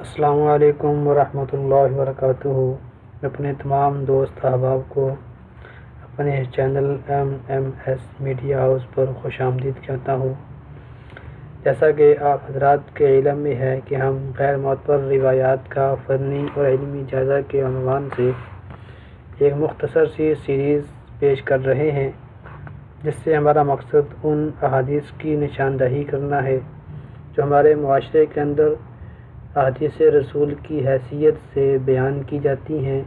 السلام علیکم ورحمۃ اللہ وبرکاتہ۔ میں اپنے تمام دوست احباب کو اپنے چینل MMS میڈیا ہاؤس پر خوش آمدید کہتا ہوں۔ جیسا کہ آپ حضرات کے علم میں ہے کہ ہم غیر معتبر روایات کا فنی اور علمی جائزہ کے عنوان سے ایک مختصر سی سیریز پیش کر رہے ہیں، جس سے ہمارا مقصد ان احادیث کی نشاندہی کرنا ہے جو ہمارے معاشرے کے اندر احادیث رسول کی حیثیت سے بیان کی جاتی ہیں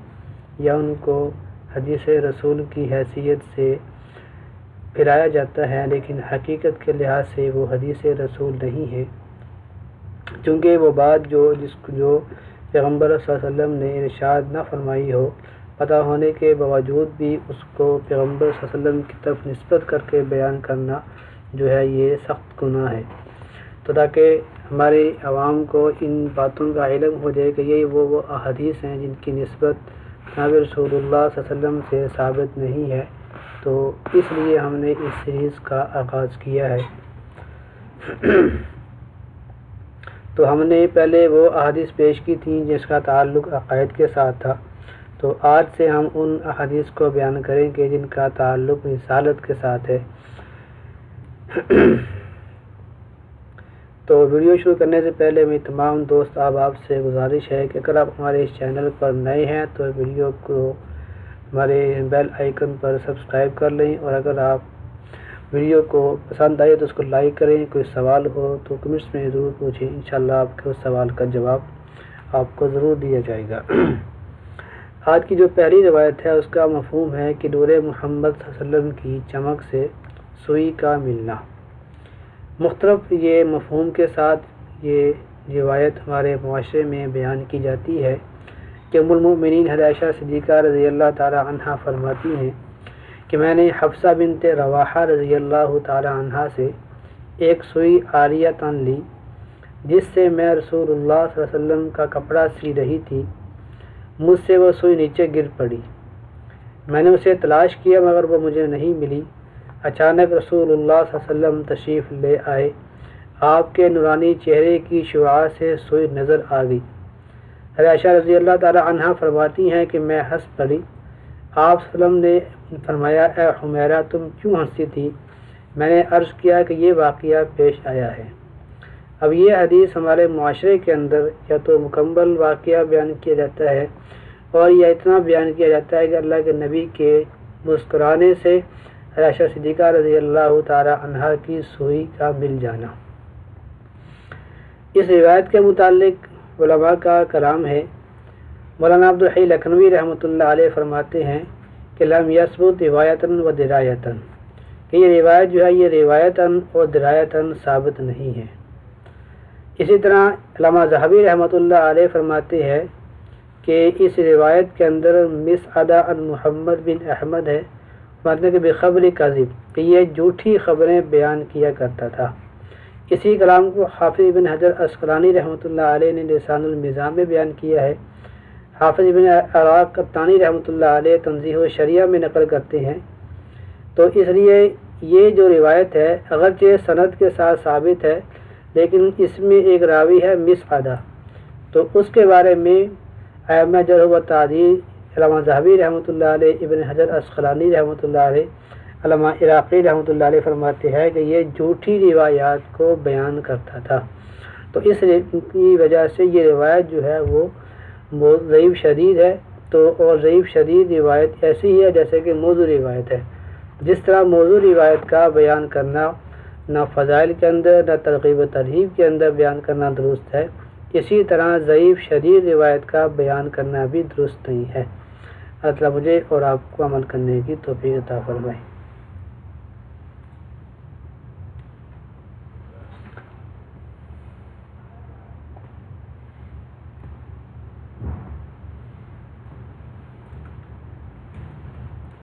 یا ان کو حدیث رسول کی حیثیت سے پھیلایا جاتا ہے، لیکن حقیقت کے لحاظ سے وہ حدیث رسول نہیں ہے، چونکہ وہ بات جو پیغمبر صلی اللہ علیہ وسلم نے ارشاد نہ فرمائی ہو، پتہ ہونے کے باوجود بھی اس کو پیغمبر صلی اللہ علیہ وسلم کی طرف نسبت کر کے بیان کرنا جو ہے یہ سخت گناہ ہے۔ تو تاکہ ہمارے عوام کو ان باتوں کا علم ہو جائے کہ یہ وہ احادیث ہیں جن کی نسبت جناب رسول اللہ صلی اللہ علیہ وسلم سے ثابت نہیں ہے، تو اس لیے ہم نے اس سیریز کا آغاز کیا ہے۔ تو ہم نے پہلے وہ احادیث پیش کی تھیں جس کا تعلق عقائد کے ساتھ تھا، تو آج سے ہم ان احادیث کو بیان کریں گے جن کا تعلق رسالت کے ساتھ ہے۔ تو ویڈیو شروع کرنے سے پہلے میری تمام دوست احباب سے گزارش ہے کہ اگر آپ ہمارے اس چینل پر نئے ہیں تو ویڈیو کو ہمارے بیل آئیکن پر سبسکرائب کر لیں، اور اگر آپ ویڈیو کو پسند آئے تو اس کو لائک کریں۔ کوئی سوال ہو تو کمنٹس میں ضرور پوچھیں، انشاءاللہ آپ کے اس سوال کا جواب آپ کو ضرور دیا جائے گا۔ آج کی جو پہلی روایت ہے اس کا مفہوم ہے کہ نور محمد صلی اللہ علیہ وسلم کی چمک سے سوئی کا ملنا۔ مختلف یہ مفہوم کے ساتھ یہ روایت ہمارے معاشرے میں بیان کی جاتی ہے کہ ام المؤمنین عائشہ صدیقہ رضی اللہ تعالی عنہا فرماتی ہیں کہ میں نے حفصہ بنت رواحہ رضی اللہ تعالی عنہا سے ایک سوئی عاریہ تن لی جس سے میں رسول اللہ صلی اللہ علیہ وسلم کا کپڑا سی رہی تھی۔ مجھ سے وہ سوئی نیچے گر پڑی، میں نے اسے تلاش کیا مگر وہ مجھے نہیں ملی۔ اچانک رسول اللہ صلی اللہ علیہ وسلم تشریف لے آئے، آپ کے نورانی چہرے کی شعاع سے سوئی نظر آ گئی۔ عائشہ رضی اللہ تعالی عنہا فرماتی ہیں کہ میں ہنس پڑی۔ آپ صلی اللہ علیہ وسلم نے فرمایا، اے حمیرہ تم کیوں ہنسی تھی؟ میں نے عرض کیا کہ یہ واقعہ پیش آیا ہے۔ اب یہ حدیث ہمارے معاشرے کے اندر یا تو مکمل واقعہ بیان کیا جاتا ہے اور یا اتنا بیان کیا جاتا ہے کہ اللہ کے نبی کے مسکرانے سے عائشہ صدیقہ رضی اللہ تعالی عنہا کی سوئی کا مل جانا۔ اس روایت کے متعلق علماء کا کلام ہے۔ مولانا عبدالحی لکھنوی رحمۃ اللہ علیہ فرماتے ہیں کہ لم یثبت روایتاً و درایتاً، کہ یہ روایت جو ہے یہ روایتاً اور درایتاً ثابت نہیں ہے۔ اسی طرح علامہ ذہبی رحمۃ اللہ علیہ فرماتے ہیں کہ اس روایت کے اندر مسعدہ عن محمد بن احمد ہے، مطلب کہ بخبر کاذب، کہ یہ جھوٹی خبریں بیان کیا کرتا تھا۔ اسی کلام کو حافظ ابن حجر عسقلانی رحمۃ اللہ علیہ نے لسان المیزان میں بیان کیا ہے۔ حافظ ابن عراق قطانی رحمۃ اللہ علیہ تنزیہ الشریعہ میں نقل کرتے ہیں۔ تو اس لیے یہ جو روایت ہے اگرچہ سند کے ساتھ ثابت ہے، لیکن اس میں ایک راوی ہے مسعدہ، تو اس کے بارے میں ائمہ جرح و تعدیل علامہ ذہبی رحمۃ اللہ علیہ، ابن حجر عسقلانی رحمۃ اللہ علیہ، علامہ عراقی رحمۃ اللہ علیہ فرماتے ہیں کہ یہ جھوٹی روایات کو بیان کرتا تھا۔ تو اس کی وجہ سے یہ روایت جو ہے وہ ضعیف شدید ہے۔ تو اور ضعیف شدید روایت ایسی ہی ہے جیسے کہ موضوع روایت ہے۔ جس طرح موضوع روایت کا بیان کرنا نہ فضائل کے اندر نہ ترغیب و ترہیب کے اندر بیان کرنا درست ہے، اسی طرح ضعیف شدید روایت کا بیان کرنا بھی درست نہیں ہے۔ اللہ مجھے اور آپ کو عمل کرنے کی توفیق عطا فرمائے۔